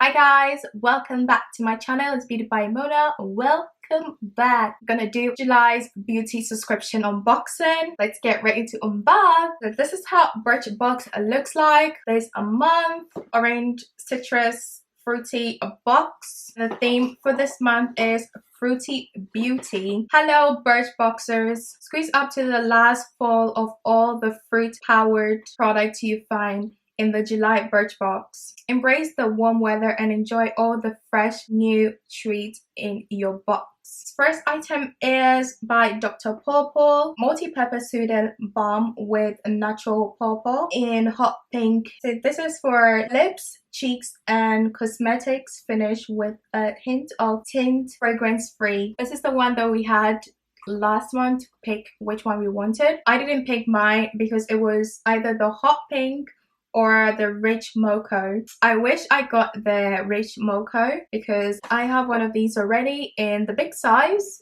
Hi guys, welcome back to my channel. It's Beauty by Mona. Welcome back. I'm gonna do July's beauty subscription unboxing. Let's get ready to unbox. So this is how Birchbox looks like. There's a month, orange, citrus, fruity box. The theme for this month is Fruity Beauty. Hello Birchboxers. Squeeze up to the last fall of all the fruit powered products you find in the July Birchbox. Embrace the warm weather and enjoy all the fresh new treats in your box. First item is by Dr. Purple multi-purpose soothing balm with natural purple in hot pink. So this is for lips, cheeks and cosmetics finish with a hint of tint, fragrance free. This is the one that we had last month to pick which one we wanted. I didn't pick mine because it was either the hot pink or the rich mocha. I wish I got the rich mocha because I have one of these already in the big size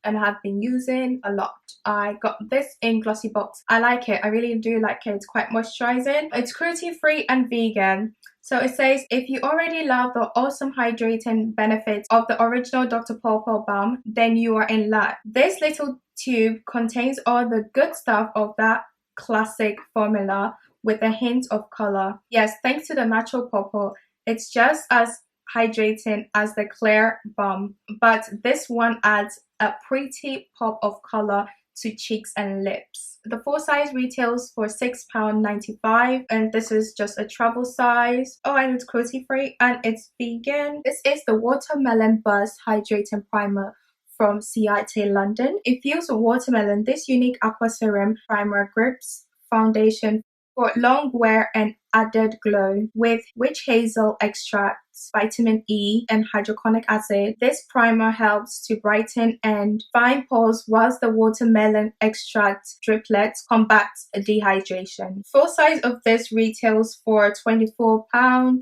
and have been using a lot. I got this in Glossybox. I like it. I really do like it. It's quite moisturizing. It's cruelty free and vegan. So it says, if you already love the awesome hydrating benefits of the original Dr. Purple Balm, then you are in luck. This little tube contains all the good stuff of that classic formula with a hint of color. Yes, thanks to the natural purple, it's just as hydrating as the clear balm, but this one adds a pretty pop of color to cheeks and lips. The full size retails for £6.95 and this is just a travel size. Oh, and it's cruelty free and it's vegan. This is the Watermelon Buzz Hydrating Primer from CIT London. Infused watermelon, this unique aqua serum primer grips foundation for long wear and added glow with witch hazel extracts, vitamin E and hydrochloric acid. This primer helps to brighten and fine pores whilst the watermelon extract driplets combats dehydration. Full size of this retails for £24.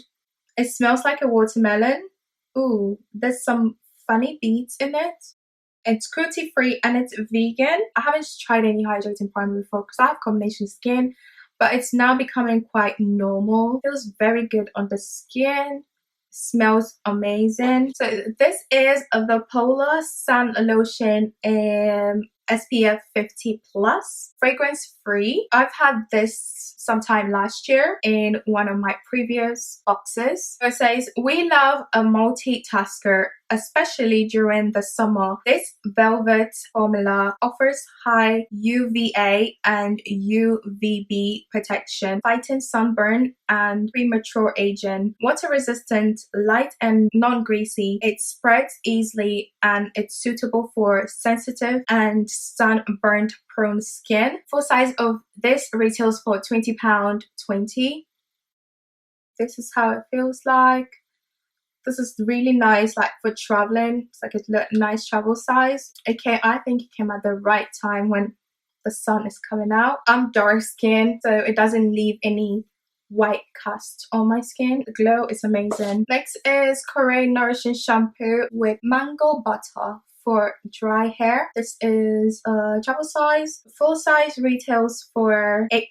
It smells like a watermelon. Ooh, there's some funny beads in it. It's cruelty free and it's vegan. I haven't tried any hydrating primer before because I have combination skin, but it's now becoming quite normal. Feels very good on the skin. Smells amazing. So this is the Polar Sun Lotion SPF 50 plus, fragrance free. I've had this sometime last year in one of my previous boxes. It says, we love a multitasker, especially during the summer. This velvet formula offers high UVA and UVB protection, fighting sunburn and premature aging. Water resistant, light and non-greasy. It spreads easily and it's suitable for sensitive and sunburned prone skin. Full size of this retails for £20.20. This is how it feels like. This is really nice, like for traveling. It's like a nice travel size. I think it came at the right time when the sun is coming out. I'm dark skinned, so it doesn't leave any white cast on my skin. The glow is amazing. Next is Korean Nourishing shampoo with mango butter for dry hair. This is a travel size. Full size retails for £8.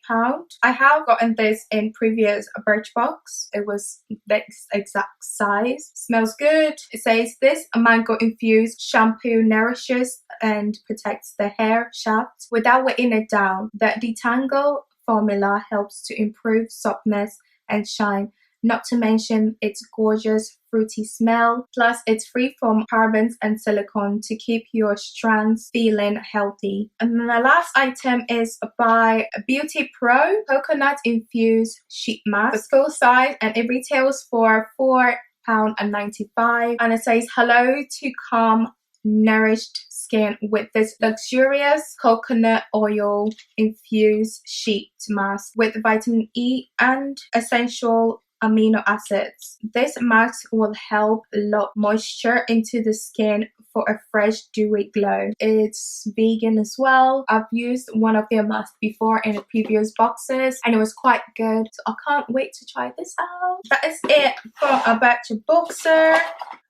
I have gotten this in previous Birchbox. It was the exact size. Smells good. It says this mango infused shampoo nourishes and protects the hair shaft without weighing it down. The detangle formula helps to improve softness and shine, not to mention its gorgeous fruity smell. Plus, it's free from parabens and silicone to keep your strands feeling healthy. And then the last item is by Beauty Pro Coconut Infused Sheet Mask. It's full size and it retails for £4.95. And it says, hello to calm, nourished skin with this luxurious coconut oil infused sheet mask with vitamin E and essential amino acids. This mask will help lock moisture into the skin for a fresh dewy glow. It's vegan as well. I've used one of their masks before in the previous boxes and it was quite good, so I can't wait to try this out. That is it for a Birchboxer.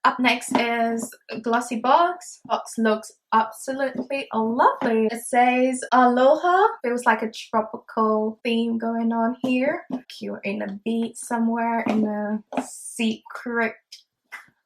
Up next is Glossybox. Box looks absolutely lovely. It says Aloha. Feels like a tropical theme going on here. You're in a beach somewhere in a secret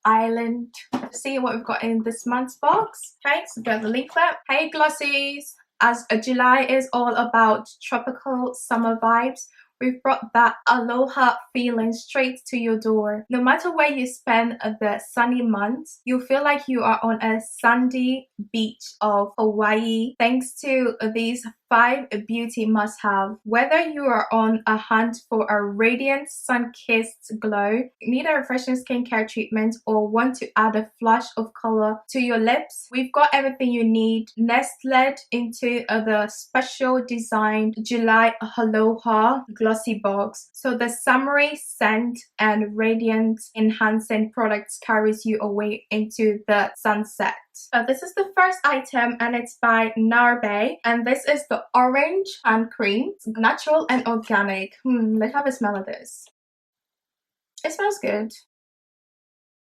island. Let's see what we've got in this month's box. Okay, so we got the leaflet. Hey Glossies! As July is all about tropical summer vibes, we've brought that aloha feeling straight to your door. No matter where you spend the sunny months, you'll feel like you are on a sandy beach of Hawaii thanks to these 5 beauty must-have. Whether you are on a hunt for a radiant sun-kissed glow, need a refreshing skincare treatment, or want to add a flash of color to your lips, we've got everything you need nestled into the special designed July Aloha Glossy Box. So the summery scent and radiant enhancing products carries you away into the sunset. This is the first item and it's by Narbe, and this is the orange hand cream. It's natural and organic. Let's have a smell of this. It smells good.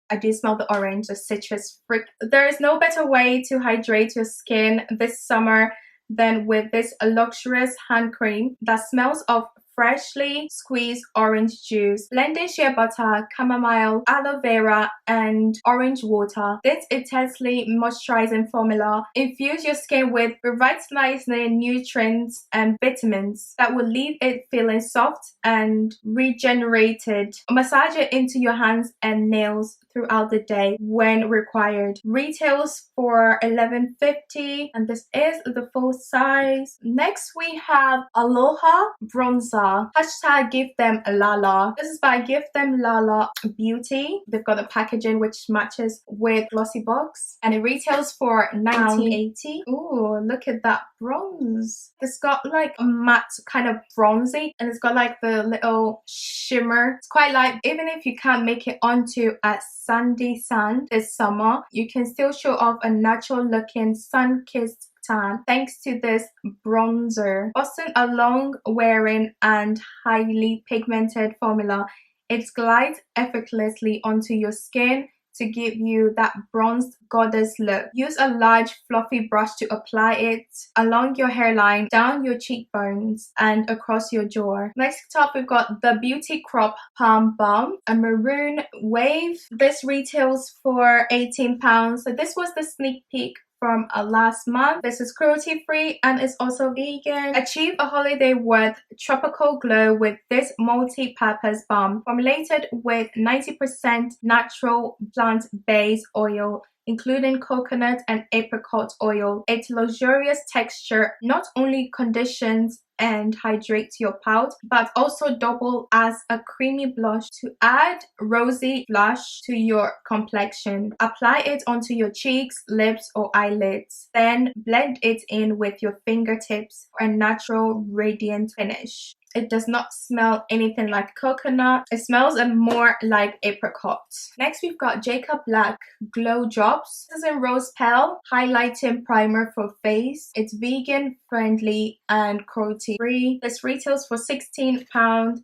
I do smell the orange, the citrus fruit. There is no better way to hydrate your skin this summer than with this luxurious hand cream that smells of freshly squeezed orange juice, blended shea butter, chamomile, aloe vera, and orange water. This intensely moisturizing formula infuse your skin with revitalizing nutrients and vitamins that will leave it feeling soft and regenerated. Massage it into your hands and nails throughout the day when required. Retails for $11.50 and this is the full size. Next we have Aloha Bronzer. Hashtag give them LaLa. This is by Give Them LaLa Beauty. They've got the packaging which matches with Glossybox and it retails for $19.80. Ooh, look at that bronze. It's got like a matte kind of bronzy and it's got like the little shimmer. It's quite light. Even if you can't make it onto a sandy sand this summer, you can still show off a natural looking sun-kissed tan thanks to this bronzer. Often a long wearing and highly pigmented formula, it glides effortlessly onto your skin to give you that bronzed goddess look. Use a large fluffy brush to apply it along your hairline, down your cheekbones, and across your jaw. Next up, we've got the Beauty Crop Purple Balm, a maroon wave. This retails for £18. So this was the sneak peek from last month. This is cruelty free and is also vegan. Achieve a holiday worth tropical glow with this multi-purpose balm formulated with 90% natural plant-based oil, including coconut and apricot oil. Its luxurious texture not only conditions and hydrates your pout, but also double as a creamy blush to add rosy blush to your complexion. Apply it onto your cheeks, lips, or eyelids. Then blend it in with your fingertips for a natural radiant finish. It does not smell anything like coconut. It smells more like apricot. Next, we've got Jacob Black Glow Drops. This is a rose pale highlighting primer for face. It's vegan friendly and cruelty free. This retails for £16.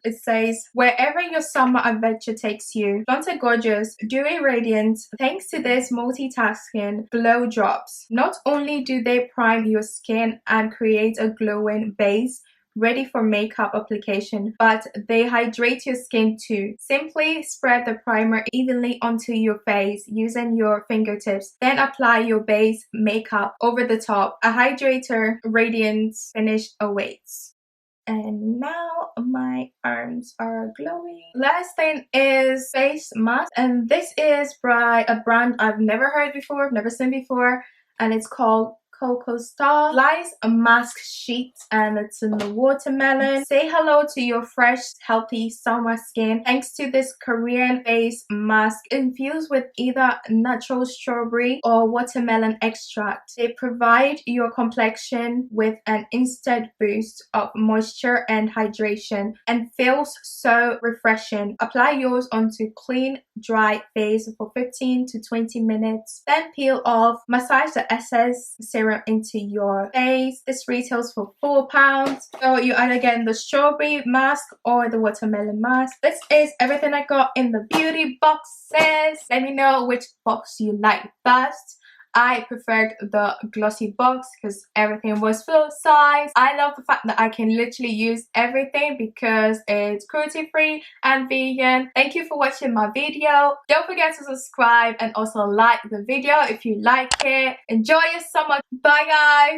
It says, wherever your summer adventure takes you, flaunt a gorgeous, dewy radiance thanks to this multitasking glow drops. Not only do they prime your skin and create a glowing base ready for makeup application, but they hydrate your skin too. Simply spread the primer evenly onto your face using your fingertips, then apply your base makeup over the top. A hydrator radiant finish awaits. And now my arms are glowing. Last thing is face mask, and this is by a brand I've never heard before, never seen before, and it's called Cocoa Star. Lies a mask sheet and it's in the watermelon. Say hello to your fresh, healthy summer skin thanks to this Korean face mask infused with either natural strawberry or watermelon extract. They provide your complexion with an instant boost of moisture and hydration and feels so refreshing. Apply yours onto clean, dry face for 15 to 20 minutes. Then peel off, massage the excess serum serum into your face. This retails for £4. So you either get the strawberry mask or the watermelon mask. This is everything I got in the beauty boxes. Let me know which box you like best. I preferred the Glossybox because everything was full size. I love the fact that I can literally use everything because it's cruelty free and vegan. Thank you for watching my video. Don't forget to subscribe and also like the video if you like it. Enjoy your summer. Bye guys.